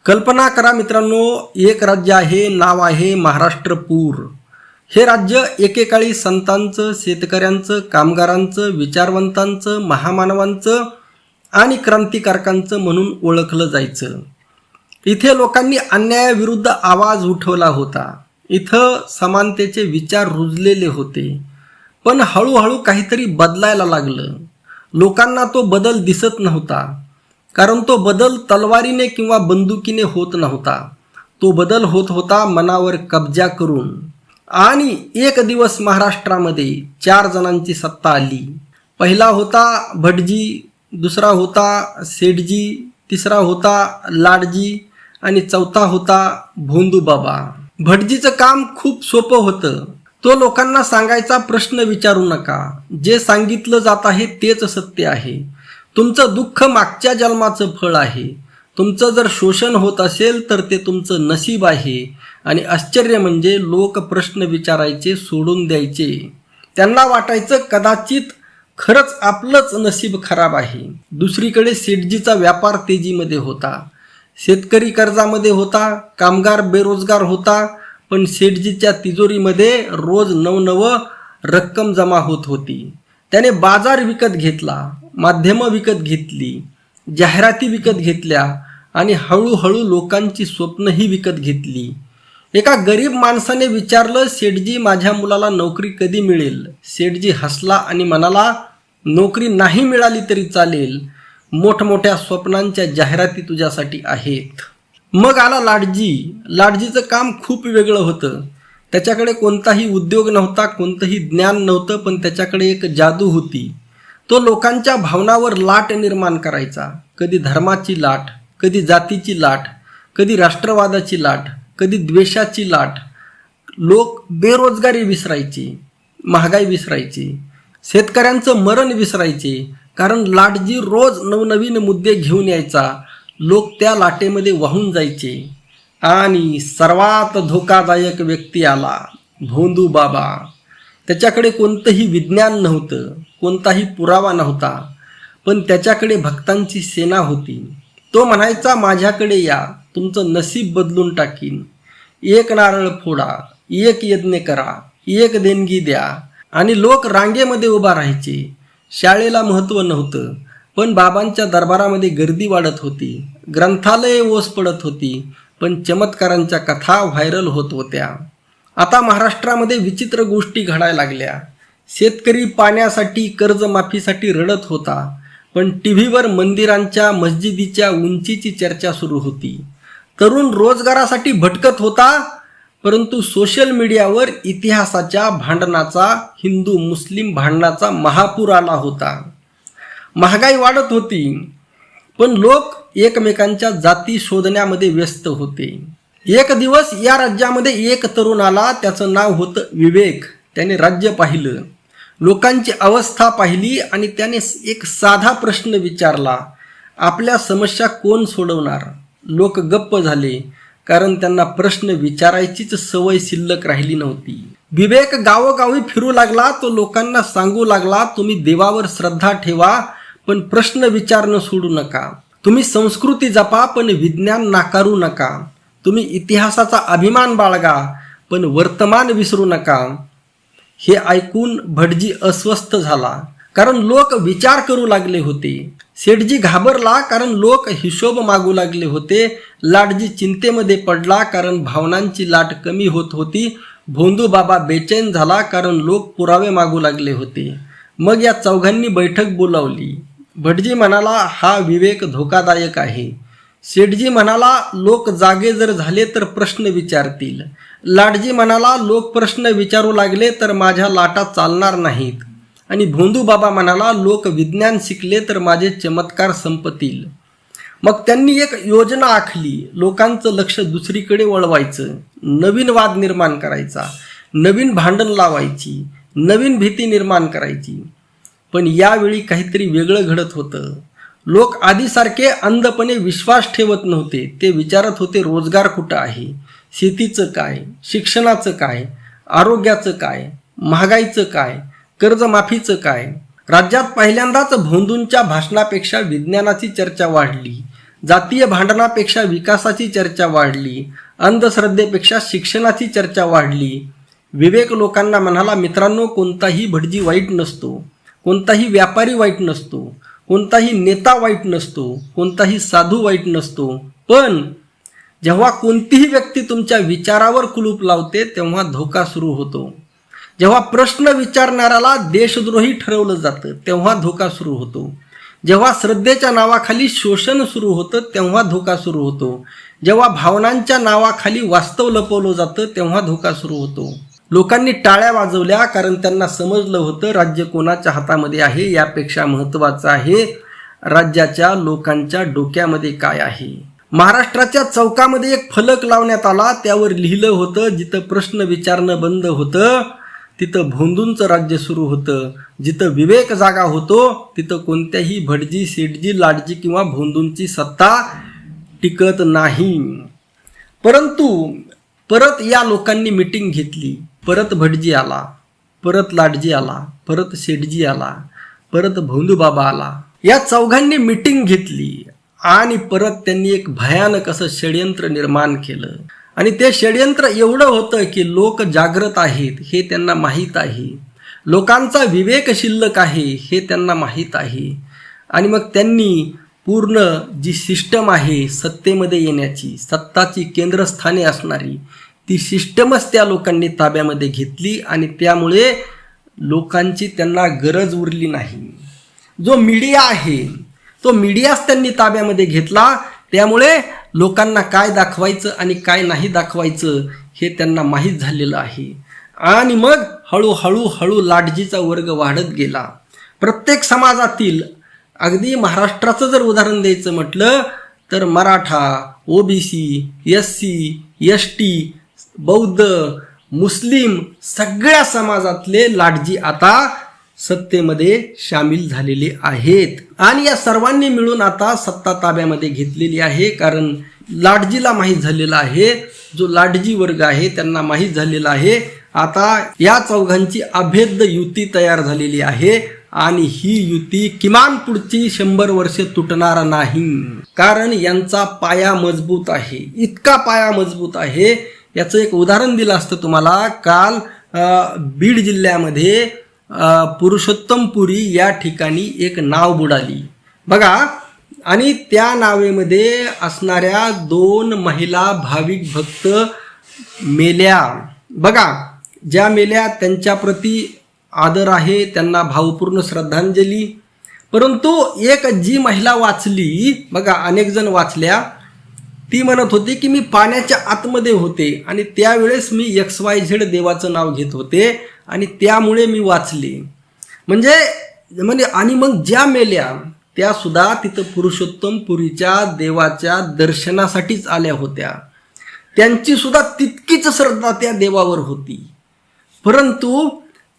कल्पना करा मित्रांनो, एक राज्य आहे, नाव आहे महाराष्ट्रपूर. हे राज्य एकेकाळी संतांचं, शेतकऱ्यांचं, कामगारांचं, विचारवंतांचं, महामानवांचं आणि क्रांतिकारकांचं म्हणून ओळखलं जायचं. इथे लोकांनी अन्यायाविरुद्ध आवाज उठवला होता. इथं समानतेचे विचार रुजलेले होते. पण हळूहळू काहीतरी बदलायला लागलं. लोकांना तो बदल दिसत नव्हता, कारण तो बदल तलवारीने किंवा बंदुकीने होत नव्हता. तो बदल होत होता मनावर कब्जा करून. आणि एक दिवस महाराष्ट्रामध्ये 4 जणांची सत्ता आली. पहिला होता भटजी, दुसरा होता सेठजी, तिसरा होता लाडजी आणि चौथा होता भोंदूबाबा. भटजीचं काम खूप सोपं होतं. तो लोकांना सांगायचा, प्रश्न विचारू नका, जे सांगितलं जात आहे तेच सत्य आहे. तुमचं दुःख मागच्या जन्माचं फळ आहे. तुमचं जर शोषण होत असेल तर ते तुमचं नशीब आहे. आणि आश्चर्य म्हणजे लोक प्रश्न विचारायचे सोडून द्यायचे. त्यांना वाटायचं कदाचित खरंच आपलंच नशीब खराब आहे. दुसरीकडे सेठजीचा व्यापार तेजीमध्ये होता. शेतकरी कर्जामध्ये होता, कामगार बेरोजगार होता. पण सेठजीच्या तिजोरीमध्ये रोज नवनवं रक्कम जमा होत होती. त्याने बाजार विकत घेतला, माध्यमं विकत घेतली, जाहिराती विकत घेतल्या आणि हळूहळू लोकांची स्वप्नही विकत घेतली. एका गरीब माणसाने विचारलं, सेठजी माझ्या मुलाला नोकरी कधी मिळेल? सेठजी हसला आणि म्हणाला, नोकरी नाही मिळाली तरी चालेल, मोठमोठ्या स्वप्नांच्या जाहिराती तुझ्यासाठी आहेत. मग आला लाडजी. लाडजीचं काम खूप वेगळं होतं. त्याच्याकडे कोणताही उद्योग नव्हता, कोणतंही ज्ञान नव्हतं, पण त्याच्याकडे एक जादू होती. तो लोकांच्या भावनावर लाट निर्माण करायचा. कधी धर्माची लाट, कधी जातीची लाट, कधी राष्ट्रवादाची लाट, कधी द्वेषाची लाट. लोक बेरोजगारी विसरायची, महागाई विसरायची, शेतकऱ्यांचं मरण विसरायचे, कारण लाटजी रोज नवनवीन मुद्दे घेऊन यायचा. लोक त्या लाटेमध्ये वाहून जायचे. आणि सर्वात धोकादायक व्यक्ती आला, भोंदूबाबा. त्याच्याकडे कोणतंही विज्ञान नव्हतं, कोणताही पुरावा नव्हता, पण त्याच्याकडे भक्तांची सेना होती. तो म्हणायचा, माझ्याकडे या, तुमचं नशीब बदलून टाकीन. एक नारळ फोडा, एक यज्ञ करा, एक देणगी द्या. आणि लोक रांगेमध्ये उभा राहायचे. शाळेला महत्त्व नव्हतं, पण बाबांच्या दरबारामध्ये गर्दी वाढत होती. ग्रंथालये ओस पडत होती, पण चमत्कारांच्या कथा व्हायरल होत होत्या. आता महाराष्ट्रामध्ये विचित्र गोष्टी घडायला लागल्या. शेतकरी पाण्यासाठी, कर्जमाफीसाठी रडत होता, पण टीव्हीवर मंदिरांच्या, मस्जिदीच्या उंचीची चर्चा सुरू होती. तरुण रोजगारासाठी भटकत होता, परंतु सोशल मीडियावर इतिहासाच्या भांडणाचा, हिंदू मुस्लिम भांडणाचा महापूर आला होता. महागाई वाढत होती, पण लोक एकमेकांच्या जाती शोधण्यामध्ये व्यस्त होते. एक दिवस या राज्यामध्ये एक तरुण आला. त्याचं नाव होतं विवेक. त्याने राज्य पाहिलं, लोकांची अवस्था पाहिली आणि त्याने एक साधा प्रश्न विचारला, आपल्या समस्या कोण सोडवणार? लोक गप्प झाले, कारण त्यांना प्रश्न विचारायचीच सवय शिल्लक राहिली नव्हती. विवेक गावोगावी फिरू लागला. तो लोकांना सांगू लागला, तुम्ही देवावर श्रद्धा ठेवा, पण प्रश्न विचारणं सोडू नका. तुम्ही संस्कृती जपा, पण विज्ञान नाकारू नका. तुम्ही इतिहासाचा अभिमान बाळगा, पण वर्तमान विसरू नका. हे ऐकून भटजी अस्वस्थ झाला, कारण लोक विचार करू लागले होते. सेठजी घाबरला, कारण लोक हिशोब मागू लागले होते. लाडजी चिंतेमध्ये पडला, कारण भावनांची लाट कमी होत होती. भोंदूबाबा बेचैन झाला, कारण लोक पुरावे मागू लागले होते. मग या चौघांनी बैठक बोलावली. भटजी म्हणाला, हा विवेक धोकादायक आहे. सेठजी म्हणाला, लोक जागे जर झाले तर प्रश्न विचारतील. लाडजी म्हणाला, लोक प्रश्न विचारू लागले तर माझ्या लाटा चालणार नाहीत. आणि भोंदूबाबा म्हणाला, लोक विज्ञान शिकले तर माझे चमत्कार संपतील. मग त्यांनी एक योजना आखली. लोकांचं लक्ष दुसरीकडे वळवायचं, नवीन वाद निर्माण करायचा, नवीन भांडण लावायची, नवीन भीती निर्माण करायची. पण यावेळी काहीतरी वेगळं घडत होतं. लोक आधीसारखे अंधपणे विश्वास ठेवत नव्हते. ते विचारत होते, रोजगार कुठं आहे, शेतीचं काय, शिक्षणाचं काय, आरोग्याचं काय, महागाईचं काय, कर्जमाफीचं काय. राज्यात पहिल्यांदाच भोंदूंच्या भाषणापेक्षा विज्ञानाची चर्चा वाढली. जातीय भांडणापेक्षा विकासाची चर्चा वाढली, अंधश्रद्धेपेक्षा शिक्षणाची चर्चा वाढली. विवेक लोकांना म्हणाला, मित्रांनो, कोणताही भटजी वाईट नसतो, कोणताही व्यापारी वाईट नसतो, कोणताही नेता वाईट नसतो, कोणताही साधू वाईट नसतो. पण जेव्हा कोणतीही व्यक्ती तुमच्या विचारावर कुलूप लावते तेव्हा धोका सुरू होतो. जेव्हा प्रश्न विचारणाऱ्याला देशद्रोही ठरवलं जातं तेव्हा धोका सुरू होतो. जेव्हा श्रद्धेच्या नावाखाली शोषण सुरू होतं तेव्हा धोका सुरू होतो. जेव्हा भावनांच्या नावाखाली वास्तव लपवलं जातं तेव्हा धोका सुरू होतो. लोकांनी टाळ्या वाजवल्या कारण त्यांना समजलं होतं राज्य कोणाच्या हातामध्ये आहे यापेक्षा महत्त्वाचं आहे राज्याच्या लोकांच्या डोक्यामध्ये काय आहे. महाराष्ट्राच्या चौकामध्ये एक फलक लावण्यात आला, त्यावर लिहिलं होतं, जिथं प्रश्न विचारणं बंद होतं तिथं भोंदूंचं राज्य सुरू होतं. जिथं विवेक जागा होतो तिथं कोणत्याही भटजी, सेठजी, लाडजी किंवा भोंदूंची सत्ता टिकत नाही. परंतु परत या लोकांनी मीटिंग घेतली. परत भटजी आला, परत लाडजी आला, परत शेठजी आला, परत भोंदू बाबा आला. या चौघांनी मीटिंग घेतली आणि परत त्यांनी एक भयानक असं षड्यंत्र निर्माण केलं. आणि ते षड्यंत्र एवढं होतं की लोक जागृत आहेत हे त्यांना माहीत आहे, लोकांचा विवेक शिल्लक आहे हे त्यांना माहीत आहे. आणि मग त्यांनी पूर्ण जी सिस्टम आहे सत्तेमध्ये येण्याची, सत्ताची केंद्रस्थाने असणारी, ती सिस्टमच त्या लोकांनी ताब्यामध्ये घेतली आणि त्यामुळे लोकांची त्यांना गरज उरली नाही. जो मीडिया आहे तो मीडियाच त्यांनी ताब्यामध्ये घेतला. त्यामुळे लोकांना काय दाखवायचं आणि काय नाही दाखवायचं हे त्यांना माहीत झालेलं आहे. आणि मग हळूहळू लाडजीचा वर्ग वाढत गेला. प्रत्येक समाजातील, अगदी महाराष्ट्राचं जर उदाहरण द्यायचं म्हटलं तर मराठा, ओबीसी, SC, ST, बौद्ध, मुस्लिम सगळ्या समाजातले लाडजी आता सत्तेमध्ये सामील झालेले आहेत. आणि या सर्वांनी मिळून आता सत्ता ताब्यामध्ये घेतलेली आहे. कारण लाडजीला माहीत झालेला आहे, जो लाडजी वर्ग आहे त्यांना माहीत झालेला आहे आता या चौघांची अभेद्य युती तयार झालेली आहे. आणि ही युती किमान पुढची 100 वर्षे तुटणार नाही. कारण यांचा पाया मजबूत आहे, इतका पाया मजबूत आहे. याचं एक उदाहरण दिलं असतं तुम्हाला. काल बीड जिल्ह्यामध्ये पुरुषोत्तमपुरी या ठिकाणी एक नाव बुडाली बघा. आणि त्या नावेमध्ये असणाऱ्या 2 महिला भाविक भक्त मेल्या बघा. ज्या मेल्या त्यांच्याप्रती आदर आहे, त्यांना भावपूर्ण श्रद्धांजली. परंतु एक जी महिला वाचली बघा, अनेक जण वाचल्या, ती म्हणत होती की मी पाण्याच्या आतमध्ये होते आणि त्यावेळेस मी XYZ देवाचं नाव घेत होते आणि त्यामुळे मी वाचले. म्हणजे आणि मग ज्या मेल्या त्या सुद्धा तिथं पुरुषोत्तमपुरीच्या देवाच्या दर्शनासाठीच आल्या होत्या. त्यांची सुद्धा तितकीच श्रद्धा त्या देवावर होती. परंतु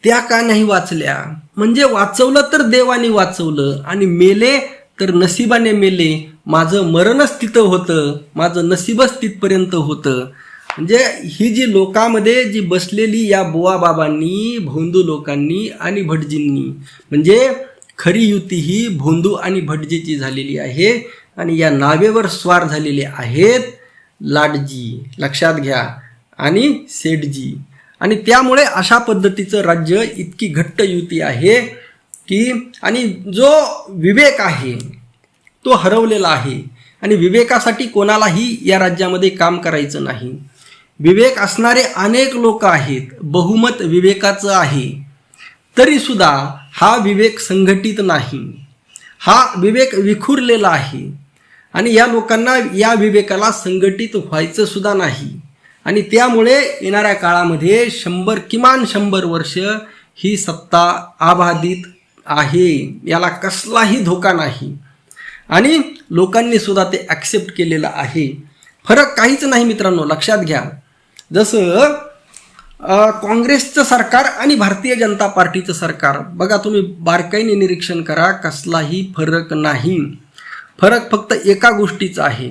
त्या का नाही वाचल्या? म्हणजे वाचवलं तर देवाने वाचवलं आणि मेले तर नशिबाने मेले. माझं मरणच तिथं होतं, माझं नशीबच तिथपर्यंत होतं. म्हणजे ही जी लोकांमध्ये जी बसलेली या बुवा बाबांनी, भोंदू लोकांनी आणि भटजींनी, म्हणजे खरी युती ही भोंदू आणि भटजीची झालेली आहे. आणि या नावेवर स्वार झालेले आहेत लाडजी, लक्षात घ्या, आणि सेठजी. आणि त्यामुळे अशा पद्धतीचं राज्य, इतकी घट्ट युती आहे की, आणि जो विवेक आहे तो हरवलेला आहे. आणि विवेकासाठी कोणालाही या राज्यामध्ये काम करायचं नाही. विवेक असणारे अनेक लोक आहेत, बहुमत विवेकाचं आहे, तरीसुद्धा हा विवेक संघटित नाही, हा विवेक विखुरलेला आहे. आणि या लोकांना या विवेकाला संघटित व्हायचं सुद्धा नाही. आणि त्यामुळे येणाऱ्या काळामध्ये किमान 100 वर्ष ही सत्ता अबाधित आहे, याला कसलाही धोका नाही. आणि लोकांनी सुद्धा ते ॲक्सेप्ट केलेलं आहे. फरक काहीच नाही मित्रांनो, लक्षात घ्या. जसं काँग्रेसचं सरकार आणि भारतीय जनता पार्टीचं सरकार बघा, तुम्ही बारकाईने निरीक्षण करा, कसलाही फरक नाही. फरक फक्त एका गोष्टीचा आहे.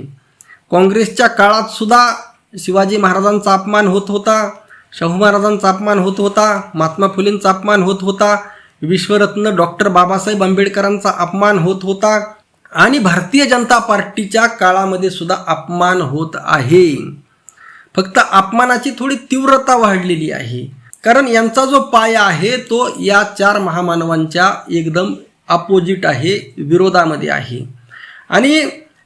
काँग्रेसच्या काळात सुद्धा शिवाजी महाराजांचा अपमान होत होता, शाहू महाराजांचा अपमान होत होता, महात्मा फुलेंचा अपमान होत होता, विश्वरत्न डॉक्टर बाबासाहेब आंबेडकरांचा अपमान होत होता. आणि भारतीय जनता पार्टीच्या काळामध्ये सुद्धा अपमान होत आहे. फक्त अपमानाची थोडी तीव्रता वाढलेली आहे, कारण यांचा जो पाया आहे तो या 4 महामानवांच्या एकदम अपोजिट आहे, विरोधामध्ये आहे. आणि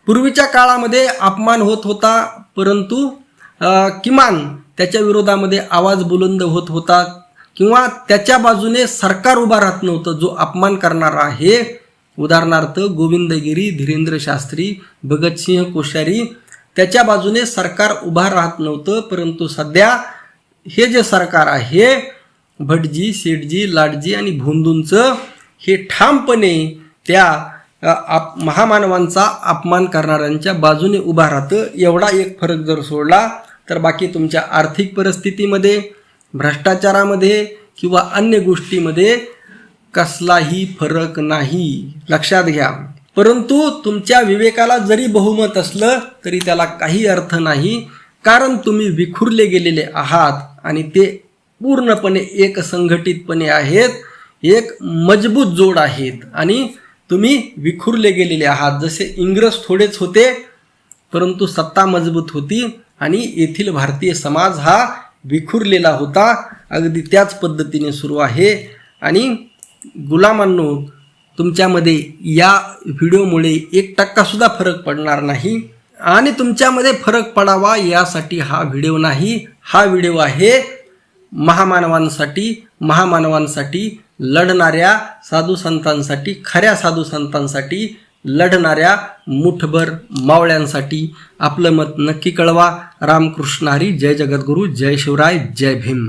पूर्वीच्या काळामध्ये अपमान होत होता, परंतु किमान त्याच्या विरोधामध्ये आवाज बुलंद होत होता किंवा त्याच्या बाजूने सरकार उभा राहत नव्हतं. जो अपमान करणारा आहे, उदाहरणार्थ गोविंदगिरी, धीरेंद्र शास्त्री, भगतसिंह कोश्यारी, त्याच्या बाजूने सरकार उभा राहत नव्हतं. परंतु सध्या हे जे सरकार आहे, भटजी, शेठजी, लाटजी आणि भोंदूंचं, हे ठामपणे त्या महामानवांचा अपमान करणाऱ्यांच्या बाजूने उभा राहतं. एवढा एक फरक जर सोडला तर बाकी तुमच्या आर्थिक परिस्थितीमध्ये, भ्रष्टाचारामध्ये किंवा अन्य गोष्टीमध्ये कसलाही फरक नाही, लक्षात घ्या. परंतु तुमच्या विवेकाला जरी बहुमत असलं तरी त्याला काही अर्थ नाही, कारण तुम्ही विखुरले गेलेले आहात आणि ते पूर्णपणे एक संघटितपणे आहेत, एक मजबूत जोड आहेत आणि तुम्ही विखुरले गेलेले आहात. जसे इंग्रज थोडेच होते, परंतु सत्ता मजबूत होती आणि येथील भारतीय समाज हा विखुरलेला होता. अगदी त्याच पद्धतीने सुरू आहे. आणि गुलामांनो, तुमच्यामध्ये या व्हिडिओमुळे 1% सुद्धा फरक पडणार नाही आणि तुमच्यामध्ये फरक पडावा यासाठी हा व्हिडिओ नाही. हा व्हिडिओ आहे महामानवांसाठी लढणाऱ्या साधू संतांसाठी, खऱ्या साधू संतांसाठी, लढणाऱ्या मुठभर मावळ्यांसाठी. आपलं मत नक्की कळवा. रामकृष्ण हरी. जय जगद्गुरू. जय शिवराय. जय भीम.